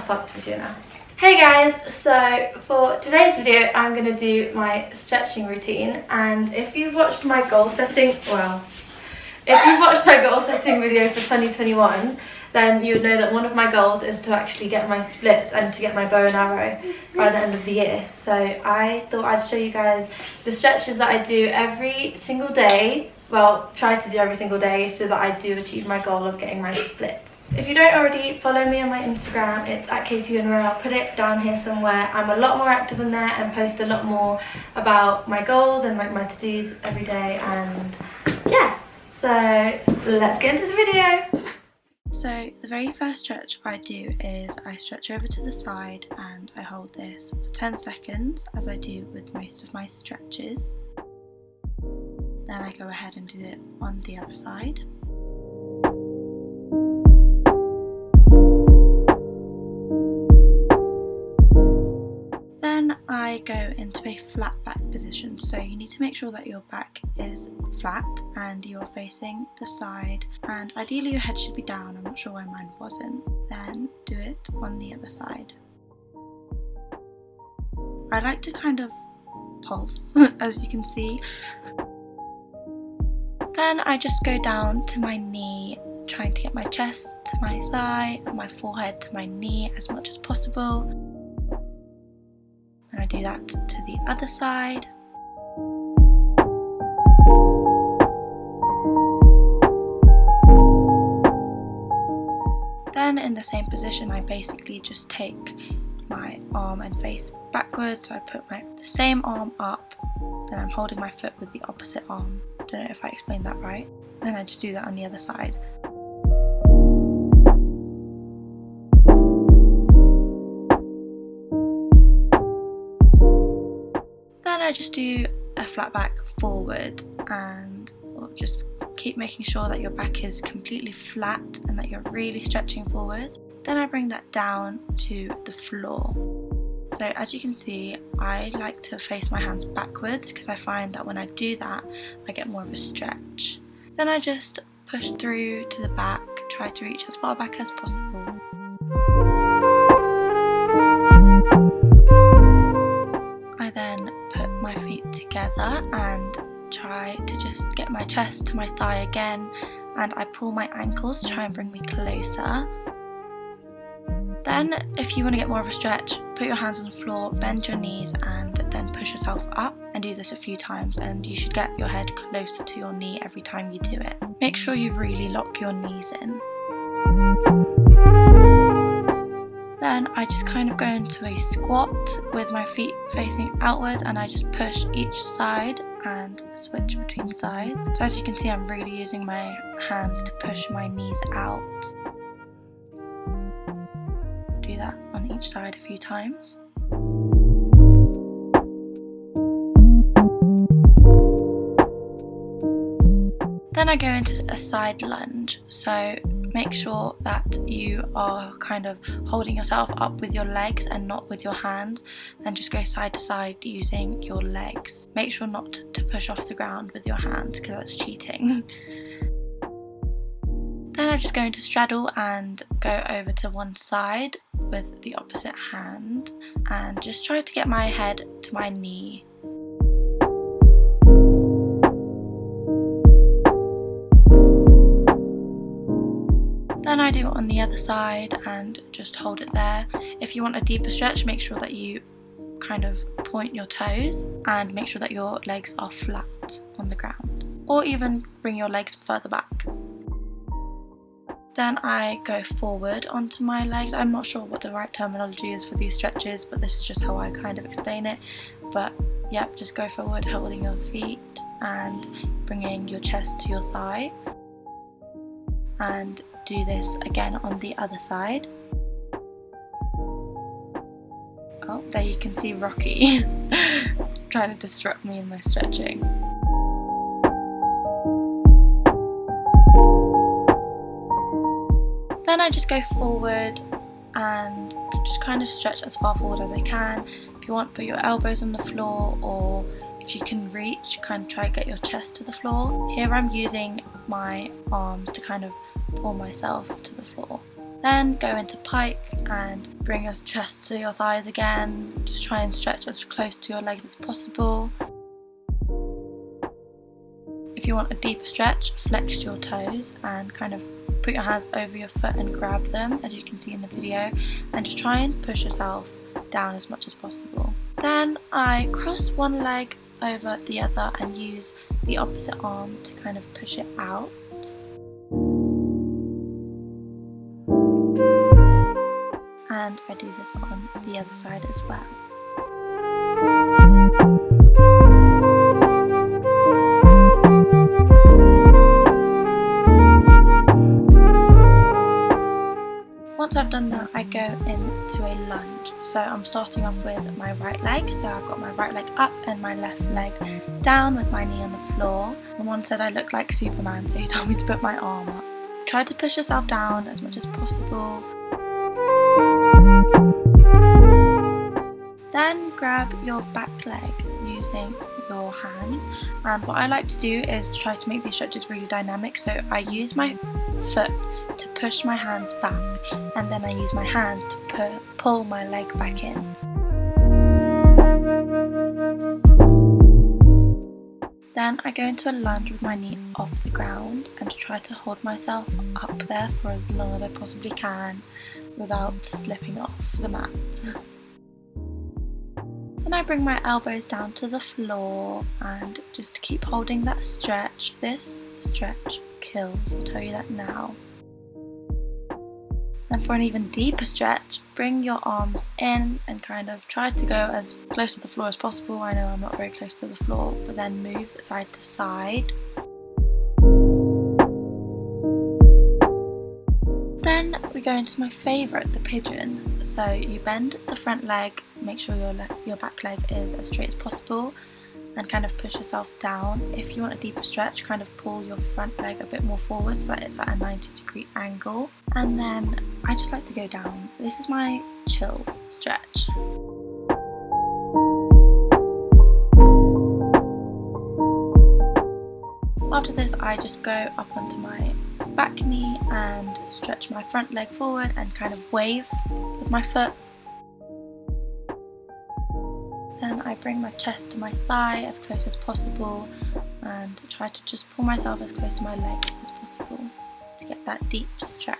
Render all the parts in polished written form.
start this video now. Hey guys, so for today's video I'm going to do my stretching routine, and if you've watched my goal setting, video for 2021, then you would know that one of my goals is to actually get my splits and to get my bow and arrow by the end of the year. So I thought I'd show you guys the stretches that I do every single day, well, try to do every single day, so that I do achieve my goal of getting my splits. If you don't already follow me on my Instagram, it's at krissy.winrow. I'll put it down here somewhere. I'm a lot more active on there and post a lot more about my goals and like my to-dos every day, and yeah, so let's get into the video. So the very first stretch I do is I stretch over to the side and I hold this for 10 seconds, as I do with most of my stretches. Then I go ahead and do it on the other side. Then I go into a flat back position, so you need to make sure that your back is flat and you're facing the side, and ideally your head should be down. I'm not sure why mine wasn't. Then do it on the other side. I like to kind of pulse as you can see. Then I just go down to my knee, trying to get my chest to my thigh and my forehead to my knee as much as possible. And I do that to the other side. Then in the same position I basically just take my arm and face backwards. So I put the same arm up, then I'm holding my foot with the opposite arm. Don't know if I explained that right. Then I just do that on the other side. Then I just do a flat back forward, and just keep making sure that your back is completely flat and that you're really stretching forward. Then I bring that down to the floor. So as you can see, I like to face my hands backwards because I find that when I do that, I get more of a stretch. Then I just push through to the back, try to reach as far back as possible. I then put my feet together and try to just get my chest to my thigh again, and I pull my ankles to try and bring me closer. Then if you want to get more of a stretch, put your hands on the floor, bend your knees, and then push yourself up, and do this a few times, and you should get your head closer to your knee every time you do it. Make sure you really lock your knees in. Then I just kind of go into a squat with my feet facing outwards, and I just push each side and switch between sides. So as you can see, I'm really using my hands to push my knees out. Do that on each side a few times. Then I go into a side lunge, so make sure that you are kind of holding yourself up with your legs and not with your hands, and just go side to side using your legs. Make sure not to push off the ground with your hands because that's cheating. Then I just go into straddle and go over to one side with the opposite hand, and just try to get my head to my knee. Then I do it on the other side and just hold it there. If you want a deeper stretch, make sure that you kind of point your toes and make sure that your legs are flat on the ground, or even bring your legs further back. Then I go forward onto my legs. I'm not sure what the right terminology is for these stretches, but this is just how I kind of explain it. But yep, just go forward, holding your feet and bringing your chest to your thigh. And do this again on the other side. Oh, there you can see Rocky trying to disrupt me in my stretching. Then I just go forward and just kind of stretch as far forward as I can. If you want, put your elbows on the floor, or if you can reach, kind of try to get your chest to the floor. Here I'm using my arms to kind of pull myself to the floor. Then go into pike and bring your chest to your thighs again. Just try and stretch as close to your legs as possible. If you want a deeper stretch, flex your toes and kind of put your hands over your foot and grab them, as you can see in the video, and just try and push yourself down as much as possible. Then I cross one leg over the other and use the opposite arm to kind of push it out. And I do this on the other side as well. Once I've done that, I go into a lunge. So I'm starting off with my right leg. So I've got my right leg up and my left leg down with my knee on the floor. And one said I look like Superman, so he told me to put my arm up. Try to push yourself down as much as possible. Then grab your back leg using your hands, and what I like to do is try to make these stretches really dynamic. So I use my foot to push my hands back, and then I use my hands to pull my leg back in. Then I go into a lunge with my knee off the ground and try to hold myself up there for as long as I possibly can without slipping off the mat. Then I bring my elbows down to the floor and just keep holding that stretch. This stretch kills, I'll tell you that now. And for an even deeper stretch, bring your arms in and kind of try to go as close to the floor as possible. I know I'm not very close to the floor, but then move side to side. Then we go into my favourite, the pigeon. So you bend the front leg, make sure your back leg is as straight as possible, and kind of push yourself down. If you want a deeper stretch, kind of pull your front leg a bit more forward so that it's at a 90-degree angle. And then I just like to go down. This is my chill stretch. After this, I just go up onto my back knee and stretch my front leg forward and kind of wave with my foot. Then I bring my chest to my thigh as close as possible and try to just pull myself as close to my leg as possible to get that deep stretch.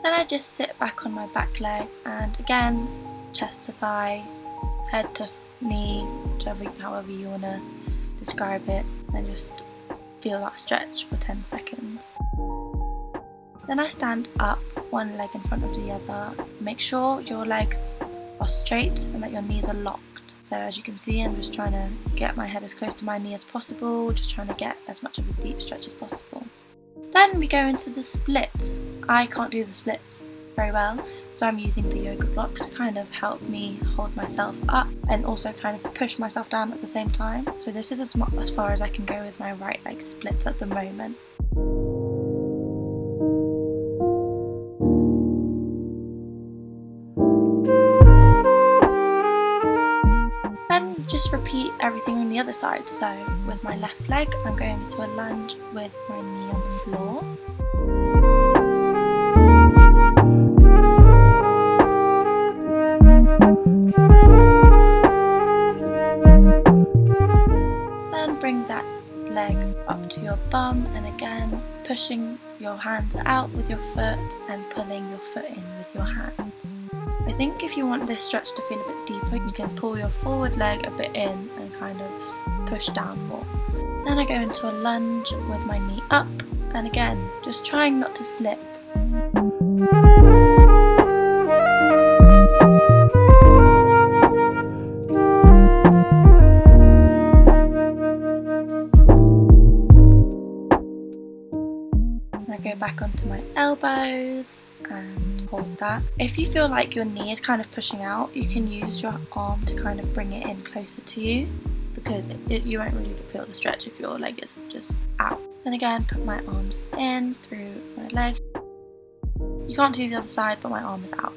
Then I just sit back on my back leg and again, chest to thigh, head to knee, however you want to describe it, and just feel that stretch for 10 seconds. Then I stand up, one leg in front of the other. Make sure your legs are straight and that your knees are locked. So as you can see, I'm just trying to get my head as close to my knee as possible, just trying to get as much of a deep stretch as possible. Then we go into the splits. I can't do the splits very well, so I'm using the yoga blocks to kind of help me hold myself up and also kind of push myself down at the same time. So this is as far as I can go with my right leg splits at the moment. Then just repeat everything on the other side. So with my left leg, I'm going into a lunge with my knee on the floor. Then bring that leg up to your bum and again pushing your hands out with your foot and pulling your foot in with your hands. I think if you want this stretch to feel a bit deeper, you can pull your forward leg a bit in and kind of push down more. Then I go into a lunge with my knee up and again just trying not to slip. And I go back onto my elbows and hold that. If you feel like your knee is kind of pushing out, you can use your arm to kind of bring it in closer to you, because you won't really feel the stretch if your leg is just out. Then again, put my arms in through my leg. You can't do the other side, but my arm is out.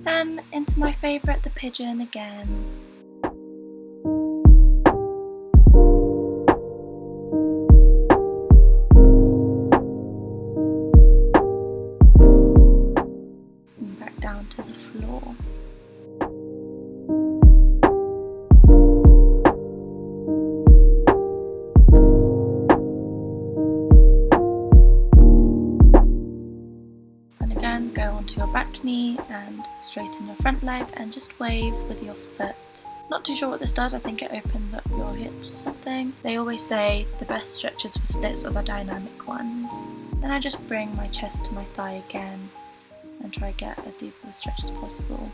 Then into my favourite, the pigeon again. down to the floor. And again, go onto your back knee and straighten your front leg and just wave with your foot. Not too sure what this does, I think it opens up your hips or something. They always say the best stretches for splits are the dynamic ones. Then I just bring my chest to my thigh again and try to get as deep of a stretch as possible.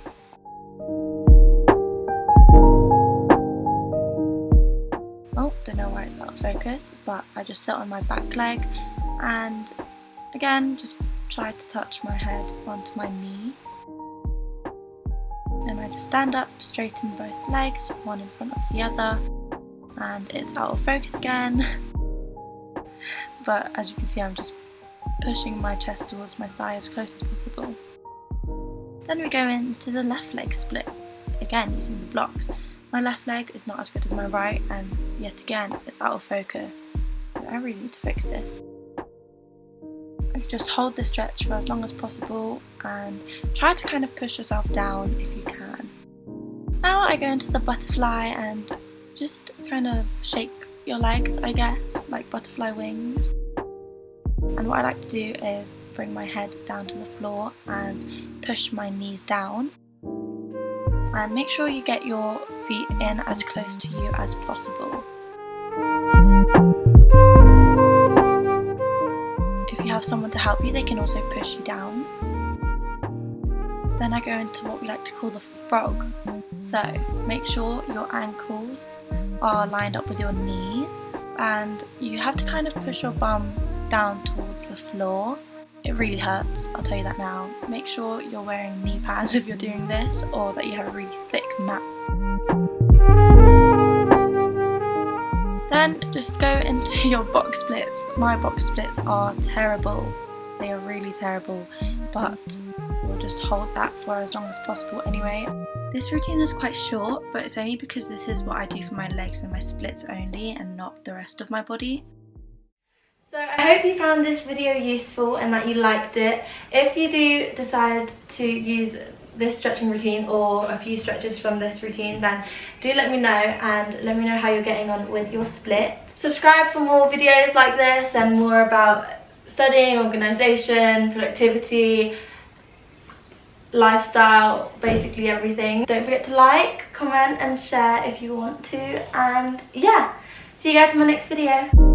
Oh, don't know why it's out of focus, but I just sit on my back leg and again just try to touch my head onto my knee. And I just stand up, straighten both legs, one in front of the other, and it's out of focus again. But as you can see, I'm just pushing my chest towards my thigh as close as possible. Then we go into the left leg splits, again using the blocks. My left leg is not as good as my right, and yet again it's out of focus. I really need to fix this. Just hold the stretch for as long as possible and try to kind of push yourself down if you can. Now I go into the butterfly and just kind of shake your legs, I guess, like butterfly wings. And what I like to do is bring my head down to the floor and push my knees down. And make sure you get your feet in as close to you as possible. If you have someone to help you, they can also push you down. Then I go into what we like to call the frog. So make sure your ankles are lined up with your knees and you have to kind of push your bum down towards the floor. It really hurts, I'll tell you that now. Make sure you're wearing knee pads if you're doing this, or that you have a really thick mat. Then just go into your box splits. My box splits are terrible. They are really terrible, but we'll just hold that for as long as possible anyway. This routine is quite short, but it's only because this is what I do for my legs and my splits only and not the rest of my body. So I hope you found this video useful and that you liked it. If you do decide to use this stretching routine or a few stretches from this routine, then do let me know and let me know how you're getting on with your split. Subscribe for more videos like this and more about studying, organisation, productivity, lifestyle, basically everything. Don't forget to like, comment and share if you want to, and yeah, see you guys in my next video.